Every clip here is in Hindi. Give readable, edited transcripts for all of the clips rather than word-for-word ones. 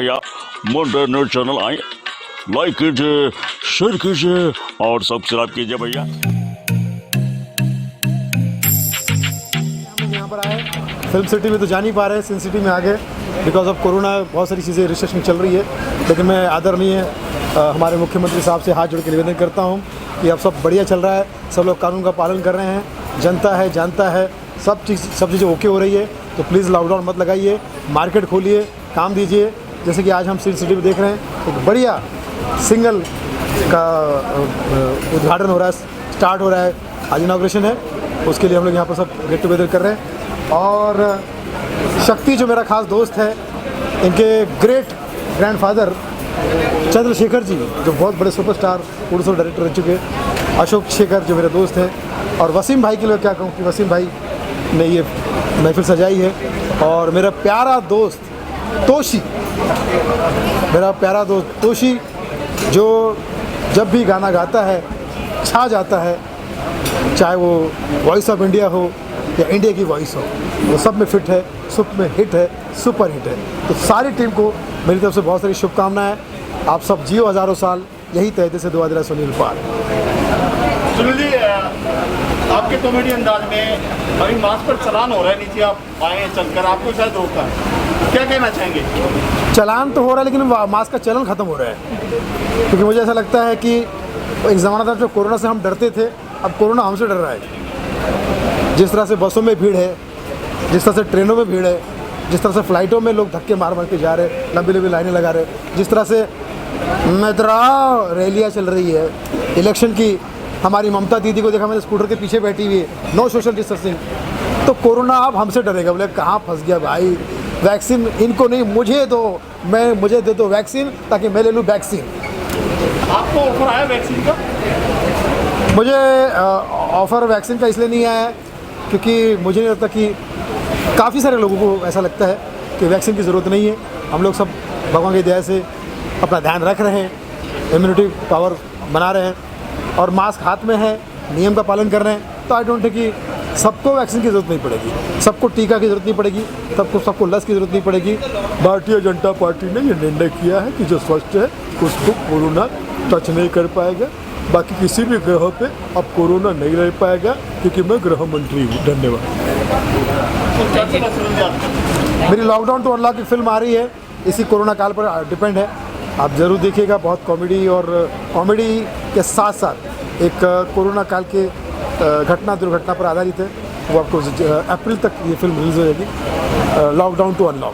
भैया मुंडा न्यूज चैनल आए, लाइक कीजिए, शेयर कीजिए और सब्सक्राइब कीजिए भैया। यहाँ पर आए फिल्म सिटी में तो जा नहीं पा रहे, सिन सिटी में आ गए बिकॉज ऑफ कोरोना। बहुत सारी चीज़ें रिस्ट्रिक्शन चल रही है, लेकिन मैं आदरणीय हमारे मुख्यमंत्री साहब से हाथ जोड़ के निवेदन करता हूँ कि अब सब बढ़िया चल रहा है, सब लोग कानून का पालन कर रहे हैं, जनता है जानता है, सब चीज़ें ओके हो रही है। तो प्लीज़ लॉकडाउन मत लगाइए, मार्केट खोलिए, काम दीजिए। जैसे कि आज हम सिन सिटी में देख रहे हैं एक बढ़िया सिंगल का उद्घाटन हो रहा है, स्टार्ट हो रहा है, आज इनॉग्रेशन है, उसके लिए हम लोग यहाँ पर सब गेट टुगेदर कर रहे हैं। और शक्ति जो मेरा खास दोस्त है, इनके ग्रेट ग्रैंडफादर चंद्रशेखर जी जो बहुत बड़े सुपरस्टार प्रोड्यूसर डायरेक्टर रह चुके, अशोक शेखर जो मेरे दोस्त हैं, और वसीम भाई के लिए क्या कहूँ कि वसीम भाई ने ये महफिल सजाई है। और मेरा प्यारा दोस्त तोशी, मेरा प्यारा दोस्त तोशी जो जब भी गाना गाता है छा जाता है, चाहे वो वॉइस ऑफ इंडिया हो या इंडिया की वॉइस हो, वो सब में फिट है, सब में हिट है, सुपर हिट है। तो सारी टीम को मेरी तरफ से बहुत सारी शुभकामनाएं। आप सब जियो हज़ारों साल, यही तहते से दुआ दिला सुनील पाल। सुनील जी, आपके कॉमेडी अंदाज में अभी मास्क पर चलान हो रहा है, नीचे आप आए हैं चलकर, आपको शायद रोका, क्या कहना चाहेंगे? चलान तो हो रहा है लेकिन मास्क का चलन ख़त्म हो रहा है, क्योंकि मुझे ऐसा लगता है कि एक ज़माना था जो कोरोना से हम डरते थे, अब कोरोना हमसे डर रहा है। जिस तरह से बसों में भीड़ है, जिस तरह से ट्रेनों में भीड़ है, जिस तरह से फ़्लाइटों में लोग धक्के मार मार के जा रहे, लंबी लंबी लाइनें लगा रहे, जिस तरह से रैलियाँ चल रही है इलेक्शन की, हमारी ममता दीदी को देखा मैंने स्कूटर के पीछे बैठी हुई है, नो सोशल डिस्टेंसिंग। तो कोरोना अब हमसे डरेगा। बोले कहाँ फंस गया भाई, वैक्सीन इनको नहीं मुझे दो, मुझे दे दो वैक्सीन ताकि मैं ले लूँ वैक्सीन। आपको ऑफर आया वैक्सीन का? मुझे ऑफ़र वैक्सीन का इसलिए नहीं आया क्योंकि मुझे नहीं लगता कि काफ़ी सारे लोगों को ऐसा लगता है कि वैक्सीन की ज़रूरत नहीं है। हम लोग सब भगवान की दया से अपना ध्यान रख रहे हैं, इम्यूनिटी पावर बना रहे हैं और मास्क हाथ में है, नियम का पालन कर रहे हैं। तो आई डोंट थिंक कि सबको वैक्सीन की ज़रूरत नहीं पड़ेगी, सबको टीका की ज़रूरत नहीं पड़ेगी, सबको लस की ज़रूरत नहीं पड़ेगी। भारतीय जनता पार्टी ने यह निर्णय किया है कि जो स्वस्थ है उसको कोरोना टच नहीं कर पाएगा, बाकी किसी भी ग्रह पे अब कोरोना नहीं रह पाएगा क्योंकि मैं गृह मंत्री हूँ। धन्यवाद। मेरी लॉकडाउन टू अनलॉक की फिल्म आ रही है, इसी कोरोना काल पर डिपेंड है, आप ज़रूर देखिएगा। बहुत कॉमेडी और कॉमेडी के साथ साथ एक कोरोना काल के घटना दुर्घटना पर आधारित है। वो आपको अप्रैल तक ये फिल्म रिलीज हो जाएगी, लॉकडाउन टू अनलॉक।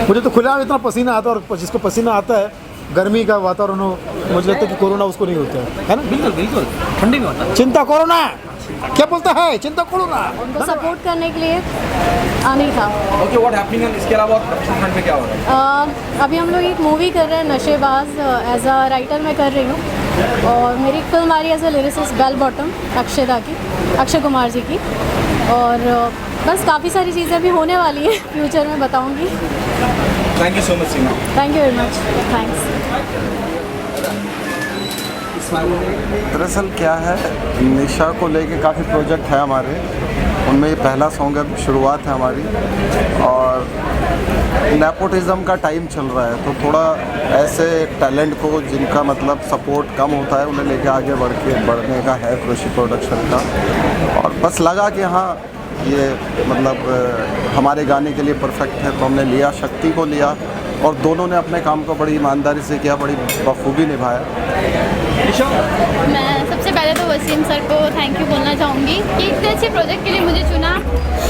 मुझे तो खुलेआम इतना पसीना आता है, और जिसको पसीना आता है, गर्मी का वातावरण हो, मुझे लगता है कि कोरोना उसको नहीं होता है ना? बिल्कुल बिल्कुल, ठंडी में होता है। चिंता कोरोना क्या बोलता है, चिंता कोरोना उनको सपोर्ट करने के लिए आना ही था। ओके, व्हाट हैपनिंग है इसके अलावा प्रोफेशनल फ्रंट पे क्या हो रहा है? अभी हम लोग एक मूवी कर रहे हैं, नशेबाज, एज अ राइटर मैं कर रही हूँ, और मेरी एक फिल्म आ रही है as a lyricist, bell bottom, Akshay Kumar ji की। और बस काफ़ी सारी चीज़ें भी होने वाली है, फ्यूचर में बताऊँगी। Thank you so much Seema. Thank you very much, thanks. दरअसल क्या है, निशा को लेके काफ़ी प्रोजेक्ट है हमारे, उनमें ये पहला सॉन्ग है, शुरुआत है हमारी। और नेपोटिज़म का टाइम चल रहा है, तो थोड़ा ऐसे टैलेंट को जिनका मतलब सपोर्ट कम होता है उन्हें लेके आगे बढ़ने का है कृषि प्रोडक्शन का। और बस लगा कि हाँ ये मतलब हमारे गाने के लिए परफेक्ट है, तो हमने लिया, शक्ति को लिया, और दोनों ने अपने काम को बड़ी ईमानदारी से किया, बड़ी बखूबी निभाया। मैं सबसे पहले तो वसीम सर को थैंक यू बोलना चाहूँगी कि इतने अच्छे प्रोजेक्ट के लिए मुझे चुना,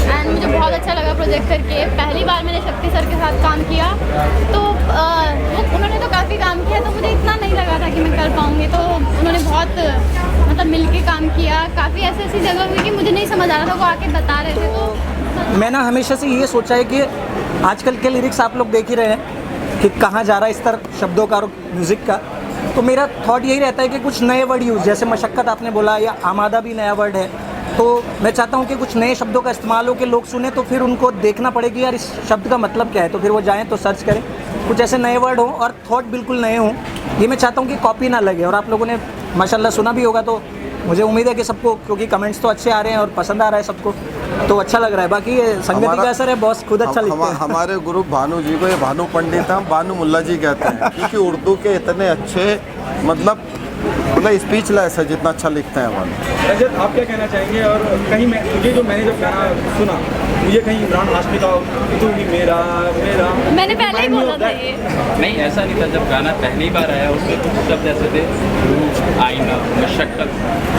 एंड मुझे बहुत अच्छा लगा प्रोजेक्ट करके। पहली बार मैंने शक्ति सर के साथ काम किया, तो उन्होंने तो काफ़ी काम किया, तो मुझे इतना नहीं लगा था कि मैं कर पाऊँगी। तो उन्होंने बहुत मतलब मिल के काम किया। काफ़ी ऐसी जगह हुई कि मुझे नहीं समझ आ रहा था, वो आके बता रहे थे। तो मैंने हमेशा से ये सोचा है कि आजकल के लिरिक्स आप लोग देख ही रहे हैं कि कहाँ जा रहा है स्तर शब्दों का और म्यूज़िक का। तो मेरा थॉट यही रहता है कि कुछ नए वर्ड यूज़, जैसे मशक्क़त आपने बोला, या आमादा भी नया वर्ड है, तो मैं चाहता हूँ कि कुछ नए शब्दों का इस्तेमाल हो कि लोग सुने तो फिर उनको देखना पड़ेगी यार इस शब्द का मतलब क्या है, तो फिर वो जाएँ तो सर्च करें, कुछ ऐसे नए वर्ड हों और थॉट बिल्कुल नए हों। ये मैं चाहता हूँ कि कॉपी ना लगे। और आप लोगों ने माशाल्लाह सुना भी होगा, तो मुझे उम्मीद है कि सबको, क्योंकि कमेंट्स तो अच्छे आ रहे हैं और पसंद आ रहा है सबको, तो अच्छा लग रहा है। बाकी ये संगति का असर है, बॉस खुद अच्छा लिखते हैं। हमारे गुरु भानु जी को, ये भानु पंडित हम भानु मुल्ला जी कहते हैं, क्योंकि उर्दू के इतने अच्छे मतलब स्पीचलेस है जितना अच्छा लिखते हैं हमारे। रजत, आप क्या कहना चाहेंगे? और कहीं मैंने जब गाना सुना, मुझे कहीं इमरान हाशमी का तू ही मेरा मेरा, मैंने पहले ही बोला था ये। नहीं, ऐसा नहीं था। जब गाना पहली बार आया उसमें कुछ शब्द ऐसे थे, आईना, मशक्कत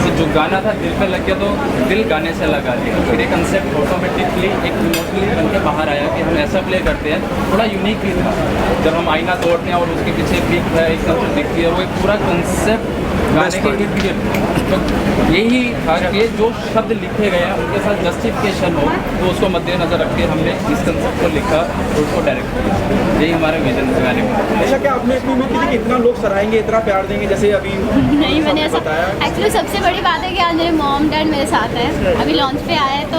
से जो गाना था दिल पे लग गया, तो दिल गाने से लगा लिया। फिर एक कंसेप्ट ऑटोमेटिकली एक इमोशनली बन के बाहर आया कि हम ऐसा प्ले करते हैं, थोड़ा यूनिक भी था। जब हम आईना तोड़ते हैं और उसके पीछे पिक है, एकदम से दिखती है, वो एक पूरा कंसेप्ट गाने के इर्द गिर्द। तो यही था कि जो शब्द लिखे गए हैं उनके साथ जस्टिफिकेशन हो, तो उसको मद्देनजर रख के हमने इस कंसेप्ट को लिखा और उसको डायरेक्ट किया। यही हमारा विजन है गाने में। ऐसा क्या आपने अपनी उम्मीद की थी कि इतना लोग सराहेंगे, इतना प्यार देंगे जैसे अभी? नहीं, मैंने ऐसा एक्चुअली सबसे बड़ी बात है कि आज मेरे मॉम डैड मेरे साथ है। अभी लॉन्च पे आया है तो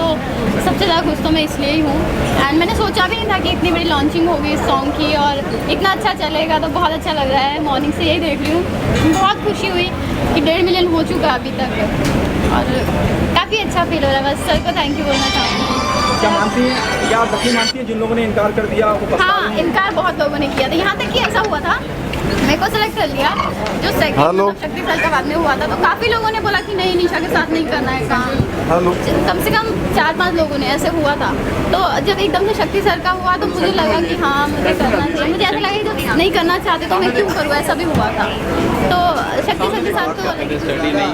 सबसे ज़्यादा खुश तो मैं इसलिए ही हूँ। एंड मैंने सोचा भी नहीं था कि इतनी बड़ी लॉन्चिंग होगी इस सॉन्ग की और इतना अच्छा चलेगा, तो बहुत अच्छा लग रहा है। मॉर्निंग से यही देख रही हूँ, बहुत खुशी हुई कि 1.5 मिलियन हो चुका अभी तक और काफ़ी अच्छा फील हो रहा है। बस सर को थैंक यू बोलना चाहूँगी। क्या मानती हैं, क्या आप वही मानती हैं जिन लोगों ने इनकार कर दिया आपको? हाँ, इनकार बहुत लोगों ने किया था। यहाँ तक कि ऐसा हुआ था, मेरे को सेलेक्ट कर लिया जो सेकंड शक्ति साल का बाद में हुआ था, तो काफ़ी लोगों ने बोला कि नहीं, निशा के साथ नहीं करना है काम। कम से कम 4-5 लोगों ने ऐसे हुआ था। तो जब एकदम से शक्ति सर का हुआ तो मुझे लगा कि हाँ मुझे करना चाहिए। मुझे ऐसा लगा कि जब नहीं करना चाहते तो मैं क्यों करूँ, ऐसा भी हुआ था। तो शक्ति सर के साथ तो स्टडी नहीं,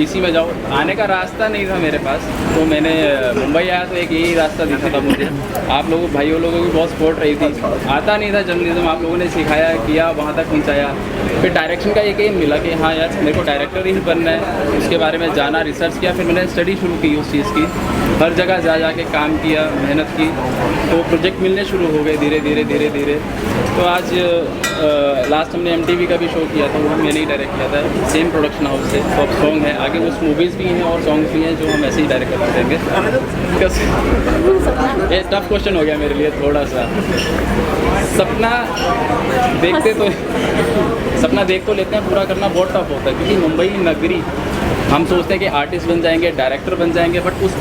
इसी में जाओ। आने का रास्ता नहीं था मेरे पास, तो मैंने मुंबई आया तो एक यही रास्ता दिखा था मुझे। आप लोगों भाइयों लोगों की बहुत सपोर्ट रही थी। आता नहीं था जर्नलिज्म, आप लोगों ने सिखाया, किया, वहाँ तक पहुँचाया। फिर डायरेक्शन का एक एम मिला कि हाँ यार मेरे को डायरेक्टर ही बनना है। उसके बारे में जाना, रिसर्च किया, फिर मैंने स्टडी शुरू की उस चीज़ की। हर जगह जा के काम किया, मेहनत की, तो प्रोजेक्ट मिलने शुरू हो गए धीरे धीरे। तो आज लास्ट हमने MTV का भी शो किया था, वो मैंने ही डायरेक्ट किया था, सेम प्रोडक्शन हाउस से। तो अब सॉन्ग है, आगे कुछ मूवीज़ भी हैं और सॉन्ग्स भी हैं जो हम ऐसे ही डायरेक्ट करते रहेंगे। ये टफ क्वेश्चन हो गया मेरे लिए थोड़ा सा। सपना देख तो लेते हैं, पूरा करना बहुत टफ होता है, क्योंकि मुंबई नगरी हम सोचते हैं कि आर्टिस्ट बन जाएंगे, डायरेक्टर बन जाएंगे, बट उस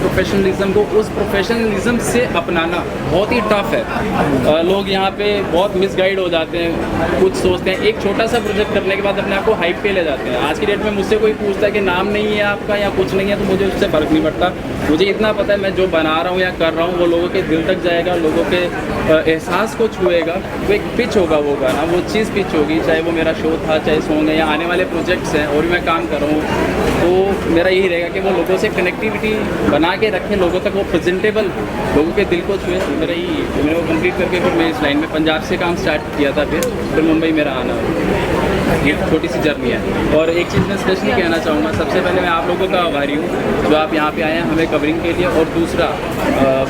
प्रोफेशनलिज्म से अपनाना बहुत ही टफ है। लोग यहाँ पे बहुत मिसगाइड हो जाते हैं। कुछ सोचते हैं, एक छोटा सा प्रोजेक्ट करने के बाद अपने आप को हाइप पे ले जाते हैं। आज की डेट में मुझसे कोई पूछता है कि नाम नहीं है आपका या कुछ नहीं है, तो मुझे उससे फ़र्क नहीं पड़ता। मुझे इतना पता है मैं जो बना रहा हूँ या कर रहा हूँ वो लोगों के दिल तक जाएगा, लोगों के एहसास को छुएगा। वो एक पिच होगा वो गाना, वो चीज़ पिच होगी, चाहे वो मेरा शो था, चाहे सॉन्ग है या आने वाले प्रोजेक्ट्स हैं और मैं काम कर रहा हूँ। तो मेरा यही रहेगा कि वो लोगों से कनेक्टिविटी बना के रखें, लोगों तक वो प्रेजेंटेबल, लोगों के दिल को छुए। मेरा यही, तो मैंने वो कंप्लीट करके फिर मैं इस लाइन में पंजाब से काम स्टार्ट किया था, फिर मुंबई मेरा आना। ये छोटी सी जर्नी है। और एक चीज़ मैं स्पेशली कहना चाहूँगा, सबसे पहले मैं आप लोगों का आभारी हूँ जो आप यहाँ पे आए हैं हमें कवरिंग के लिए। और दूसरा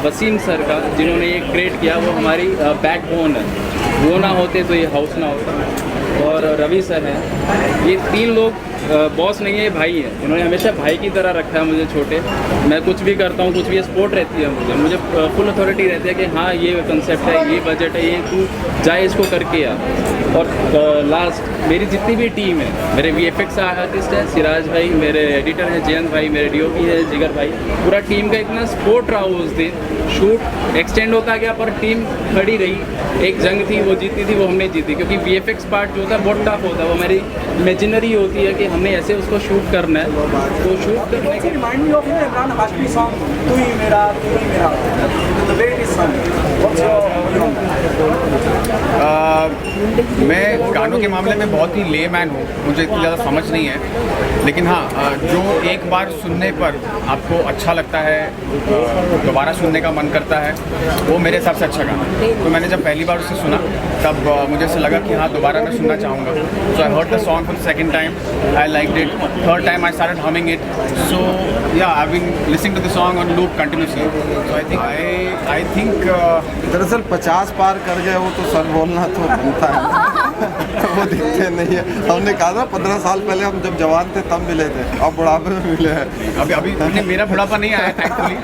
वसीम सर का, जिन्होंने ये क्रिएट किया, वो हमारी बैकबोन है। वो ना होते तो ये हाउस ना होता। और रवि सर हैं, ये 3 लोग बॉस नहीं है, ये भाई है। इन्होंने हमेशा भाई की तरह रखा है मुझे छोटे। मैं कुछ भी करता हूँ, कुछ भी सपोर्ट रहती है मुझे फुल अथॉरिटी रहती है कि हाँ ये कंसेप्ट है, ये बजट है, ये तू जाए इसको करके आ। और लास्ट मेरी जितनी भी टीम है, मेरे VFX आर्टिस्ट हैं सिराज भाई, मेरे एडिटर हैं जयंत भाई, मेरे DOP है जिगर भाई, पूरा टीम का इतना सपोर्ट रहा उस दिन। शूट एक्सटेंड होता गया पर टीम खड़ी रही। एक जंग थी, वो जीती थी, वो हमने जीती, क्योंकि VFX पार्ट जो होता है बहुत टफ होता है। वो मेरी इमेजिनरी होती है कि हमने ऐसे उसको शूट करना है, तो शूट करने के remind me of Imran Hashmi song तू ही मेरा द वे इट इज मैं गानों के मामले में बहुत ही लेमैन हूँ, मुझे इतनी ज़्यादा समझ नहीं है। लेकिन हाँ, जो एक बार सुनने पर आपको अच्छा लगता है, दोबारा सुनने का मन करता है, वो मेरे हिसाब से अच्छा गाना है। तो मैंने जब पहली बार उसे सुना तब मुझे ऐसा लगा कि हाँ दोबारा मैं सुनना चाहूँगा। So I heard the song for the second time, I liked it. Third time I started humming it. So yeah I been listening to the song on loop continuously. So I think दरअसल 50 पार कर गए वो तो सर बोलना तो बनता है वो दिखते नहीं है। हमने कहा था 15 साल पहले हम जब जवान थे तब मिले थे, अब बुढ़ापे में मिले हैं। अभी मेरा बुढ़ापा नहीं आया थैंकफुली।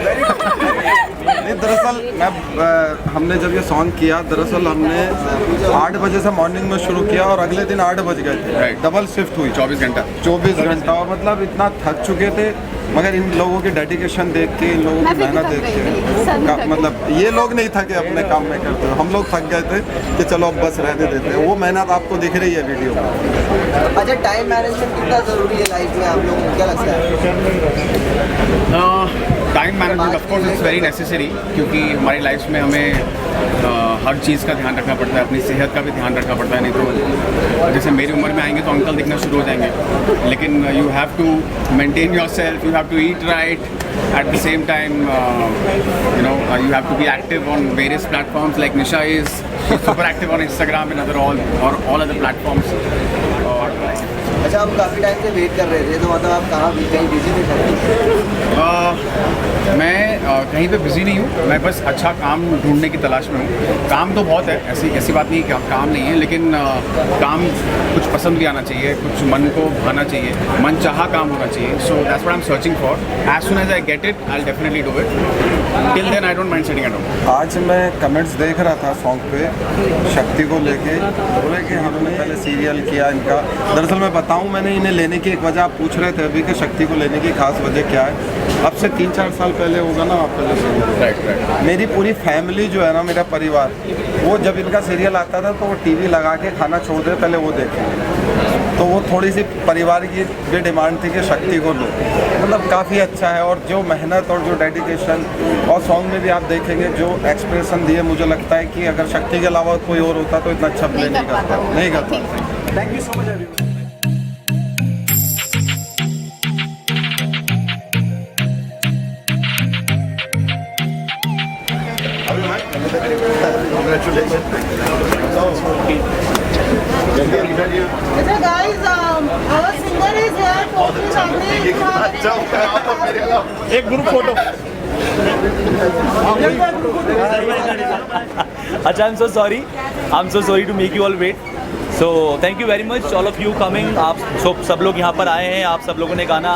नहीं, दरअसल हमने जब ये सॉन्ग किया, दरअसल हमने 8 बजे से मॉर्निंग में शुरू किया और अगले दिन 8 बज गए थे। डबल शिफ्ट हुई 24 घंटा और मतलब इतना थक चुके थे, मगर इन लोगों की डेडिकेशन देख के, इन लोगों की मेहनत देख के, मतलब ये लोग नहीं थके अपने काम में करते हुए, हम लोग थक गए थे कि चलो अब बस रहने देते हैं। वो मेहनत आपको दिख रही है वीडियो में। अच्छा, टाइम मैनेजमेंट कितना ज़रूरी है लाइफ में, आप लोगों को क्या लगता है? Time management of course is very necessary, क्योंकि हमारी लाइफ में हमें हर चीज़ का ध्यान रखना पड़ता है, अपनी सेहत का भी ध्यान रखना पड़ता है। नहीं तो जैसे मेरी उम्र में आएंगे तो अंकल दिखना शुरू हो जाएंगे, लेकिन you have to maintain yourself, you have to eat right, at the same time you have to be active on various platforms, like Nisha is super active on Instagram and all other platforms. अच्छा, हम काफ़ी टाइम से वेट कर रहे थे, तो मतलब आप कहाँ कहीं बिजी थे? मैं कहीं पे बिज़ी नहीं हूँ, मैं बस अच्छा काम ढूंढने की तलाश में हूँ। काम तो बहुत है, ऐसी बात नहीं कि काम नहीं है, लेकिन काम कुछ पसंद भी आना चाहिए, कुछ मन को भाना चाहिए, मन चाहा काम होना चाहिए। So that's what I am searching for. As soon as I get it I will definitely do it. Till then I don't mind sitting at home. आज मैं कमेंट्स देख रहा था सॉन्ग पे, शक्ति को लेके, बोले कि हमने पहले सीरियल किया इनका। दरअसल मैं बताऊं, मैंने इन्हें लेने की एक वजह, आप पूछ रहे थे अभी कि शक्ति को लेने की खास वजह क्या है। अब से 3-4 साल पहले होगा ना, आप पहले सीरियल, राइट। मेरी पूरी फैमिली जो है ना, मेरा परिवार, वो जब इनका सीरियल आता था तो वो टीवी लगा के खाना छोड़ दे पहले वो देखेंगे। तो वो थोड़ी सी परिवार की भी डिमांड थी कि शक्ति को लो। मतलब काफ़ी अच्छा है, और जो मेहनत और जो डेडिकेशन, और सॉन्ग में भी आप देखेंगे जो एक्सप्रेशन दिए, मुझे लगता है कि अगर शक्ति के अलावा कोई और होता तो इतना अच्छा प्ले नहीं करता। Thank you so much. अच्छा guys, our singer is here, photo सामने एक ग्रुप फोटो। अच्छा, I'm so sorry to make you all wait. So thank you very much all of you coming. आप सब लोग यहाँ पर आए हैं, आप सब लोगों ने गाना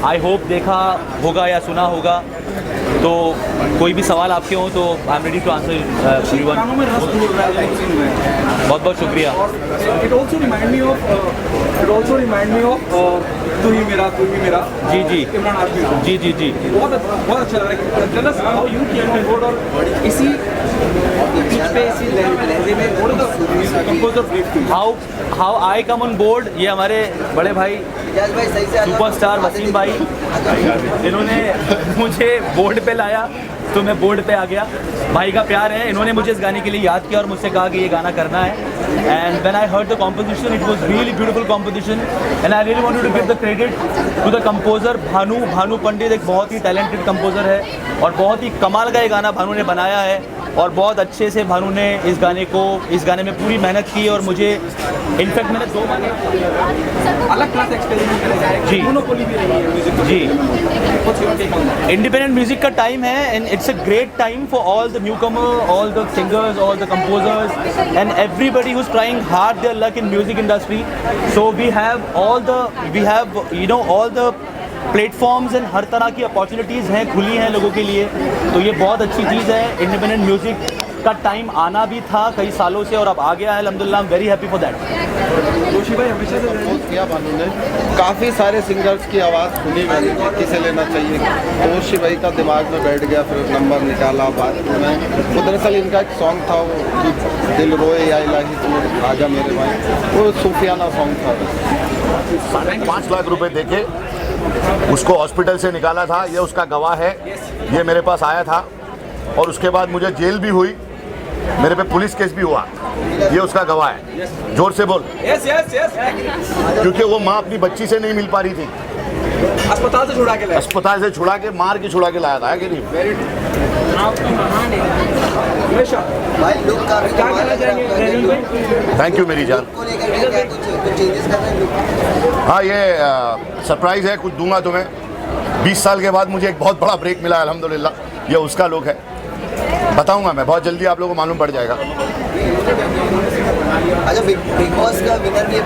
आई होप देखा होगा या सुना होगा। तो कोई भी सवाल आपके हों तो I am ready to answer everyone. बहुत बहुत शुक्रिया। It also remind me of तू ही मेरा जी जी इमरान हाशमी जी बहुत अच्छा लग रहा है। Tell us how you came on board, और इसी पिच पे, इसी लहजे में कंपोजर ब्रीफ थी। How I come on board, ये हमारे बड़े भाई सुपरस्टार वसीम भाई, इन्होंने मुझे बोर्ड पे लाया तो मैं बोर्ड पे आ गया। भाई का प्यार है, इन्होंने मुझे इस गाने के लिए याद किया और मुझसे कहा कि ये गाना करना है। And when I heard the composition, it was really beautiful composition, and I really wanted to give the credit to the composer Bhanu Pandit. एक बहुत ही टैलेंटेड कंपोजर है और बहुत ही कमाल का ये गाना भानु ने बनाया है, और बहुत अच्छे से भानु ने इस गाने में पूरी मेहनत की। और मुझे इनफैक्ट मैंने 2 गाने अलग क्लास एक्सपेरिमेंट करा है जी मोनोपोली भी रही है म्यूजिक जी। इंडिपेंडेंट म्यूजिक का टाइम है, and it's a great time for all the newcomer, all the singers, all the composers, and everybody who is trying hard their luck in music industry. So we have all the platforms and हर तरह की अपॉर्चुनिटीज़ हैं, खुली हैं लोगों के लिए। तो ये बहुत अच्छी चीज़ है। इंडिपेंडेंट म्यूजिक का टाइम आना भी था कई सालों से और अब आ गया है, अल्हम्दुलिल्लाह। I am very happy for that. Joshi भाई हमेशा से किया भानु ने, काफ़ी सारे सिंगर्स की आवाज़ सुनी मैंने कि किसे लेना चाहिए, तो जोशी भाई का दिमाग में बैठ गया, फिर नंबर निकाला बात में। वो दरअसल इनका एक सॉन्ग था, वो दिल रोए या इलाही तू आजा मेरे भाई, वो सूफियाना सॉन्ग था। 5 लाख रुपए देके उसको हॉस्पिटल से निकाला था, ये उसका गवाह है। ये मेरे पास आया था और उसके बाद मुझे जेल भी हुई, मेरे पे पुलिस केस भी हुआ, ये उसका गवाह है। जोर से बोल। Yes yes yes. क्योंकि वो माँ अपनी बच्ची से नहीं मिल पा रही थी, अस्पताल से छुड़ा के लाया, अस्पताल से छुड़ा के मार के छुड़ा के लाया था, है कि नहीं? भाई लोग काफी क्या कहना चाहेंगे? थैंक यू मेरी जान। कुछ चेंजेस कर रहे हैं? हाँ, ये सरप्राइज़ है, कुछ दूंगा तुम्हें। 20 साल के बाद मुझे एक बहुत बड़ा ब्रेक मिला अल्हम्दुलिल्लाह। ये उसका लोग है, बताऊंगा मैं बहुत जल्दी, आप लोगों को मालूम पड़ जाएगा। अच्छा, बिग बॉस का विनर भी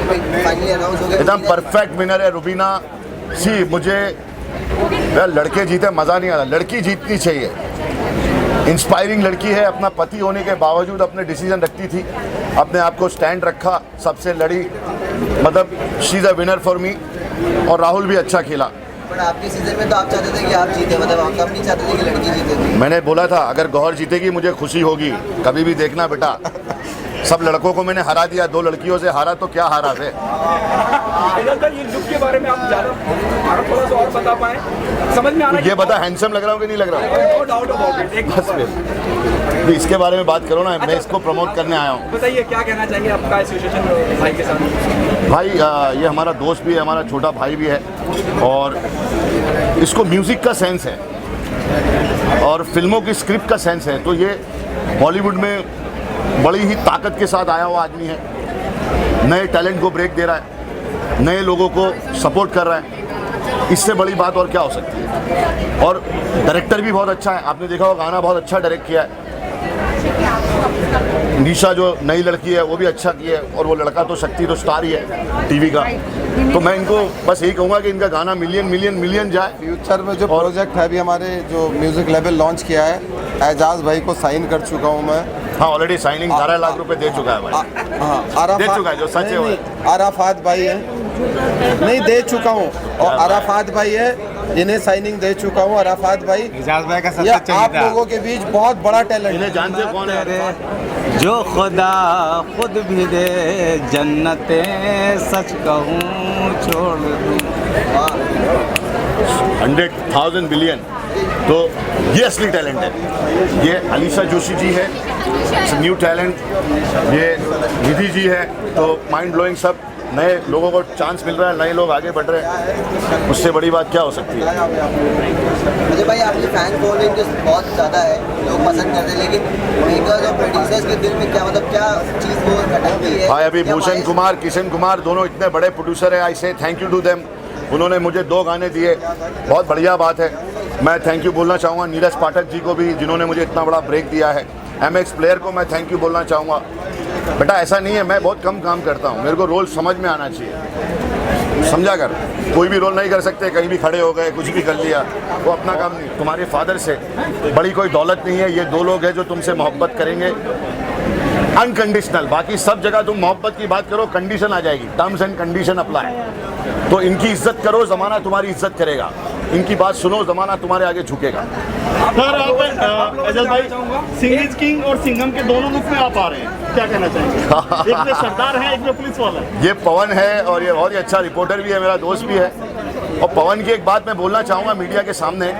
फाइनली अनाउंस हो गया, एकदम परफेक्ट विनर है रुबीना। सी मुझे यार लड़के जीते मज़ा नहीं आता, लड़की जीतनी चाहिए। इंस्पायरिंग लड़की है, अपना पति होने के बावजूद अपने डिसीजन रखती थी, अपने आप को स्टैंड रखा, सबसे लड़ी, मतलब she is a winner for me. और राहुल भी अच्छा खेला। पर आपके सीजन में तो आप चाहते थे कि आप जीते, मतलब आप कब नहीं चाहते थे कि लड़की जीते थी? मैंने बोला था अगर गौहर जीतेगी मुझे खुशी होगी, कभी भी देखना बेटा, सब लड़कों को मैंने हरा दिया, 2 लड़कियों से हारा तो क्या हारा थे। ये लुक के बारे में आप ज़्यादा थोड़ा सा और बता पाएं, समझ में आ रहा है? ये बता हैंडसम लग रहा हूँ कि नहीं लग रहा हूँ? No doubt about it. बस फिर इसके बारे में बात करो ना, मैं इसको प्रमोट करने आया हूँ। बताइए क्या कहना चाहेंगे आपका एसोसिएशन भाई के साथ? भाई ये हमारा दोस्त भी है, हमारा छोटा भाई भी है, और इसको म्यूज़िक का सेंस है और फिल्मों की स्क्रिप्ट का सेंस है। तो ये बॉलीवुड में बड़ी ही ताकत के साथ आया हुआ आदमी है, नए टैलेंट को ब्रेक दे रहा है, नए लोगों को सपोर्ट कर रहा है, इससे बड़ी बात और क्या हो सकती है। और डायरेक्टर भी बहुत अच्छा है, आपने देखा होगा गाना बहुत अच्छा डायरेक्ट किया है। निशा जो नई लड़की है वो भी अच्छा की है, और वो लड़का तो शक्ति तो स्टार ही है टीवी का। तो मैं इनको बस यही कहूँगा कि इनका गाना मिलियन जाए। फ्यूचर में जो प्रोजेक्ट है, अभी हमारे जो म्यूजिक लेवल लॉन्च किया है, एजाज भाई को साइन कर चुका हूँ मैं। हाँ, ऑलरेडी साइनिंग 12 लाख रुपए दे चुका है भाई। हाँ, दे चुका है, जो सच है वो है। आराफात भाई है, नहीं दे चुका हूँ, और आराफात भाई है, इन्हें साइनिंग दे चुका हूँ। आराफात भाई, एजाज भाई का ये आप लोगों के बीच बहुत बड़ा टैलेंट है। इन्हें जानते कौन है? जो खुदा खुद भी दे जन्नतें, सच कहूँ छोड़ दूँ 100,000 बिलियन। तो ये असली टैलेंट है। ये अलीशा जोशी जी है, न्यू टैलेंट, ये निधि जी है। तो माइंड ब्लोइंग, सब नए लोगों को चांस मिल रहा है, नए लोग आगे बढ़ रहे हैं, उससे बड़ी बात क्या हो सकती है। मुझे भाई आपकी फैन फॉलोइंग बहुत ज़्यादा है, लोग पसंद करते हैं, लेकिन मेकर्स और प्रोड्यूसर्स के दिल में क्या, मतलब क्या चीज़ वो खटकती है? भाई अभी भूषण कुमार, किशन कुमार दोनों इतने बड़े प्रोड्यूसर है, आई से थैंक यू टू देम। उन्होंने मुझे 2 गाने दिए, बहुत बढ़िया बात है। मैं थैंक यू बोलना चाहूँगा नीरज पाठक जी को भी, जिन्होंने मुझे इतना बड़ा ब्रेक दिया है। MX प्लेयर को मैं थैंक यू बोलना चाहूँगा। बेटा ऐसा नहीं है, मैं बहुत कम काम करता हूँ, मेरे को रोल समझ में आना चाहिए, समझा कर। कोई भी रोल नहीं कर सकते, कहीं भी खड़े हो गए, कुछ भी कर लिया, वो अपना काम नहीं। तुम्हारे फादर से बड़ी कोई दौलत नहीं है, ये 2 लोग हैं जो तुमसे मोहब्बत करेंगे अनकंडीशनल। बाकी सब जगह तुम मोहब्बत की बात करो, कंडीशन आ जाएगी, टर्म्स एंड कंडीशन अप्लाई। तो इनकी इज्जत करो, ज़माना तुम्हारी इज्जत करेगा। इनकी बात सुनो, ज़माना तुम्हारे आगे झुकेगा। सर आप एजाज भाई सिंह किंग और सिंघम के दोनों लुक में आप आ रहे हैं, क्या कहना चाहेंगे? एक में सरदार है, एक में पुलिस वाला है। ये पवन है, और ये बहुत ही अच्छा रिपोर्टर भी है, मेरा दोस्त भी है। और पवन की एक बात मैं बोलना चाहूँगा मीडिया के सामने,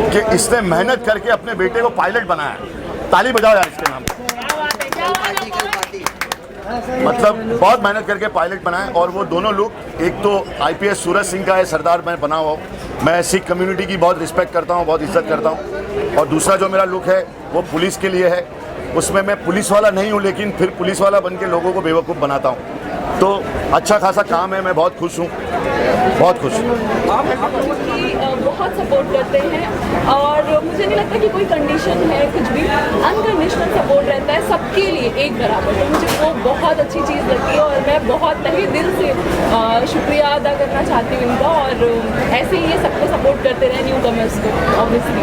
कि इसने मेहनत करके अपने बेटे को पायलट बनाया। ताली बजाओ यार इसके नाम। मतलब बहुत मेहनत करके पायलट बनाए। और वो दोनों लोग, एक तो IPS सूरज सिंह का है, सरदार मैं बना हुआ। मैं सिख कम्युनिटी की बहुत रिस्पेक्ट करता हूँ, बहुत इज्जत करता हूँ। और दूसरा जो मेरा लुक है वो पुलिस के लिए है, उसमें मैं पुलिस वाला नहीं हूँ, लेकिन फिर पुलिस वाला बन के लोगों को बेवकूफ़ बनाता हूँ। तो अच्छा खासा काम है, मैं बहुत खुश हूँ, बहुत खुश हूँ। आप लोगों की बहुत सपोर्ट करते हैं, और मुझे नहीं लगता कि कोई कंडीशन है, कुछ भी अनकंडीशनल सपोर्ट रहता है सबके लिए एक बराबर। तो मुझे वो बहुत अच्छी चीज़ लगती है, और मैं बहुत तहे दिल से शुक्रिया अदा करना चाहती हूँ इनका। और ऐसे ही ये सबको सपोर्ट करते रहे, न्यू कमर्स को ऑब्वियसली।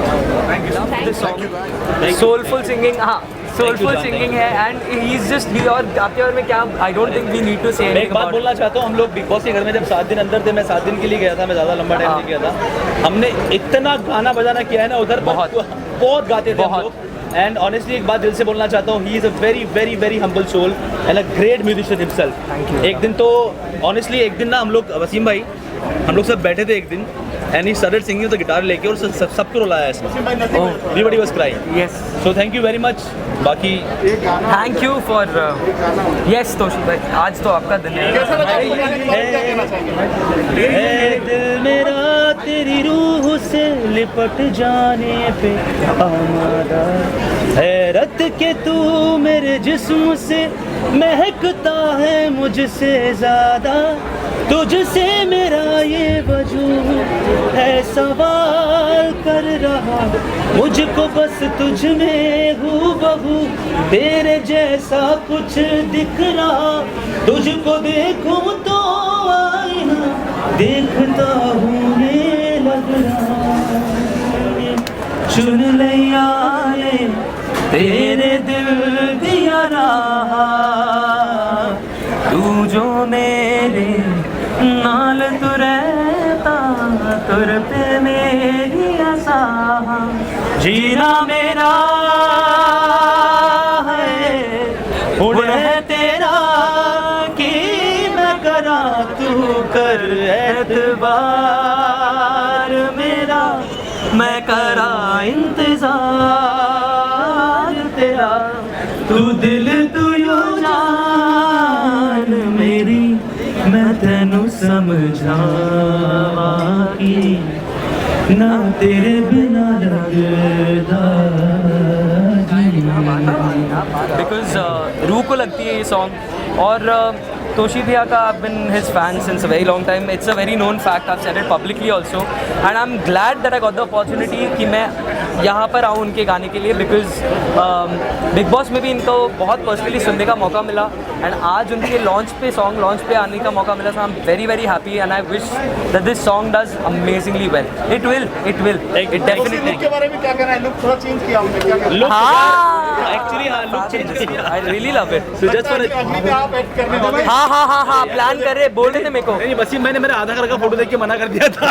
सोलफुल सिंगिंग, हाँ सोलफुल सिंगिंग है, and he is just he. और आपके बारे में क्या, I don't think we need to say. मैं एक बात बोलना चाहता हूँ, हम लोग बिग बॉस के घर में जब 7 दिन अंदर थे, मैं 7 दिन के लिए गया था, मैं ज़्यादा लंबा टाइम नहीं गया था। हमने इतना गाना बजाना किया है ना उधर, बहुत गाते थे हम लोग। एंड ऑनेस्टली एक बात दिल से बोलना चाहता हूँ, he is a very very very humble soul and a great musician himself. Thank you. एक दिन तो ऑनेस्टली एक दिन ना हम लोग, वसीम भाई, हम लोग सब बैठे थे एक दिन, and he started singing the guitar लेके, और सबको रुलाया इसने। Everybody was crying. Yes, so thank you very much. बाकी thank you for yes Toshi भाई, आज तो आपका दिन है। दिल मेरा तेरी रूह से लिपट जाने पे आमादा, हैरत के तू मेरे जिस्म से महकता है मुझसे ज़्यादा, तुझसे मेरा ये वजूद है सवाल कर रहा, मुझको बस तुझ में हूबहू तेरे जैसा कुछ दिख रहा, तुझको देखूं तो आईना देखता हूँ ये लग रहा, चुन लिया तेरे दिल दिया रहा तू जो मेरे नाल तू रहता तुर पे मेरी आसा जीना मेरा है हुण है तेरा कि मैं करा तू कर एतबार मेरा मैं करा इंतजार तेरा तू दिल तू यो जान मेरी मैं तेनू समझावा कि ना तेरे बिना लगदा बिकॉज रूह को लगती है ये सॉन्ग और तोशी भैया का I've been his fan since a very long time. It's a very known fact. I've said it publicly also, and I'm glad that I got the opportunity कि मैं यहाँ पर आऊँ उनके गाने के लिए because बिग बॉस में भी इनको बहुत पर्सनली सुनने का मौका मिला एंड आज उनके सॉन्ग लॉन्च पे आने का मौका मिला. So I'm very very happy and I wish that this song does amazingly well. It will definitely. के बारे में क्या कहना है? लुक थोड़ा चेंज किया हमने, क्या कहना है? हाँ एक्चुअली हाँ लुक चेंज किया. I really love it. So just for अगली में आप एक्ट करने वाले हैं? हाँ प्लान कर रहे बोल रहे थे मेरे को. नहीं वसीम मैंने मेरे आधार कार्ड का फोटो देख के मना कर दिया था.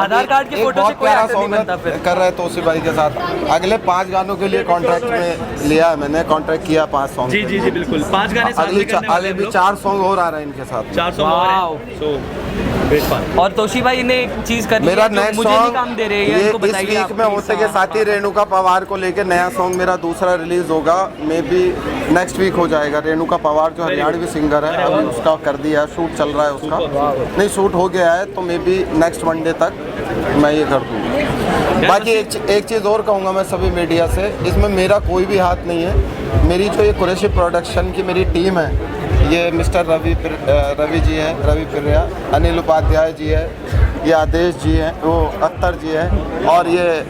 आधार कार्ड के फोटो से कोई एक्टर नहीं बनता फिर. कर रहे तोशी भाई के साथ अगले 5 गानों के लिए कॉन्ट्रैक्ट में लिया है मैंने. कॉन्ट्रैक्ट किया 5 सॉन्ग. जी बिल्कुल 5 गाने अगले भी 4 सॉन्ग और आ रहे हैं इनके साथ. 4 सॉन्ग और हैं. सो और तोशी भाई ने एक चीज कर मेरा नेक्स्ट मुझे नहीं सॉन्ग काम दे रहे हैं ये इनको इस बताइए. वीक में होते के साथ ही रेणुका पवार को लेके नया सॉन्ग मेरा दूसरा रिलीज होगा. मे बी नेक्स्ट वीक हो जाएगा. रेणुका पवार जो हरियाणवी सिंगर है अभी उसका कर दिया, शूट चल रहा है उसका. नहीं शूट हो गया है तो मे बी नेक्स्ट मंडे तक मैं ये कर दूँगा. बाकी एक चीज़ और कहूँगा मैं सभी मीडिया से, इसमें मेरा कोई भी हाथ नहीं है. मेरी जो ये कुरैशी प्रोडक्शन की मेरी टीम है, ये मिस्टर रवि जी हैं, रवि प्रिया, अनिल उपाध्याय जी है, ये आदेश जी हैं, वो अख्तर जी हैं और ये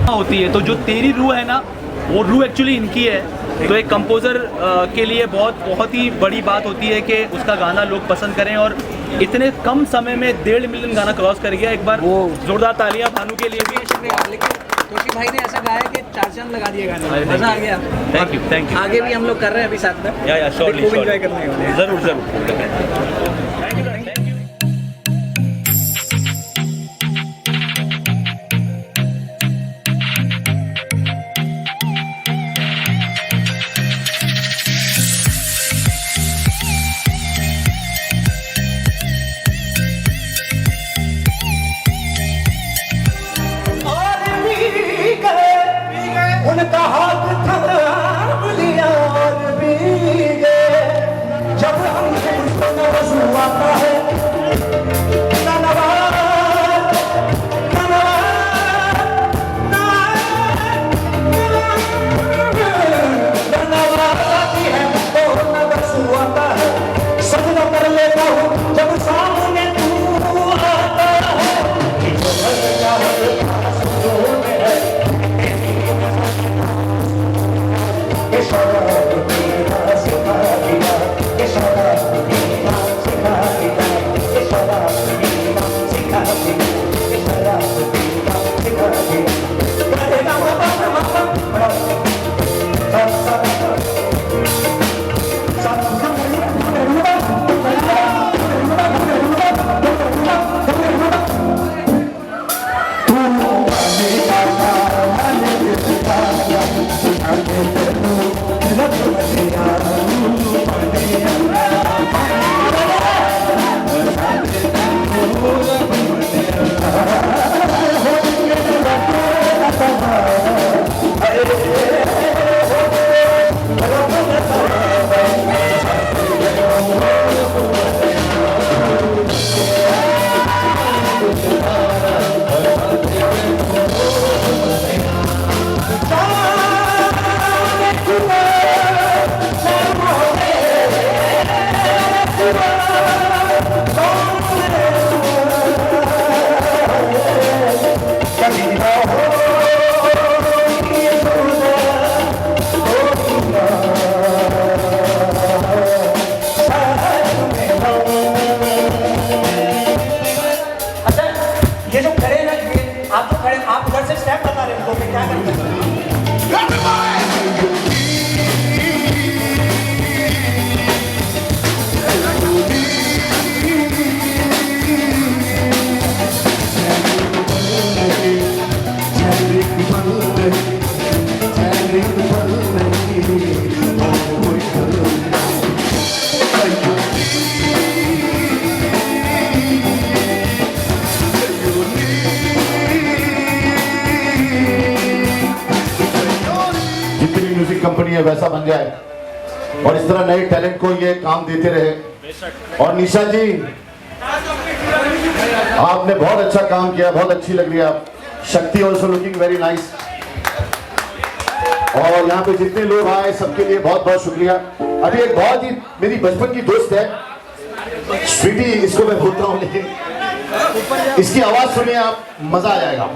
होती है. तो जो तेरी रूह है ना वो रूह एक्चुअली इनकी है. तो एक कंपोज़र के लिए बहुत ही बड़ी बात होती है कि उसका गाना लोग पसंद करें और इतने कम समय में 1.5 मिलियन गाना क्रॉस कर गया. एक बार वो जोरदार तालियां भानु के लिए भी. लेकिन तोशी भाई ने ऐसा गाया कि 4 चांद लगा दिए गाने में. मजा आ गया. Thank you. आगे भी हम लोग कर रहे हैं अभी साथ में. या श्योरली एंजॉय करने वाले हैं. जरूर. उनका हाथ थाम लिया और भी गए. जब हमसे वजू आता है सपना कर लेता हूँ जब सामने तू आता है. ये जो खड़े ना आप तो खड़े, आप उधर से स्टेप बता रहे हैं, क्या करते हैं? बनी है वैसा बन जाए और इस तरह नए टैलेंट को ये काम देते रहे। और निशा जी आपने बहुत अच्छा काम किया, बहुत अच्छी लग रही है आप। शक्ति ऑल्सो लुकिंग वेरी नाइस। और यहाँ पे जितने लोग आए सबके लिए बहुत बहुत शुक्रिया। अभी एक बहुत ही मेरी बचपन की दोस्त है स्वीटी, इसको मैं बोलता हूँ, लेकिन इसकी आवाज सुनिए आप, मजा आ जाएगा।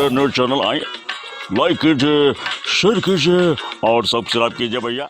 न्यूज़ चैनल आए, लाइक कीजिए, शेयर कीजिए और सब्सक्राइब कीजिए भैया।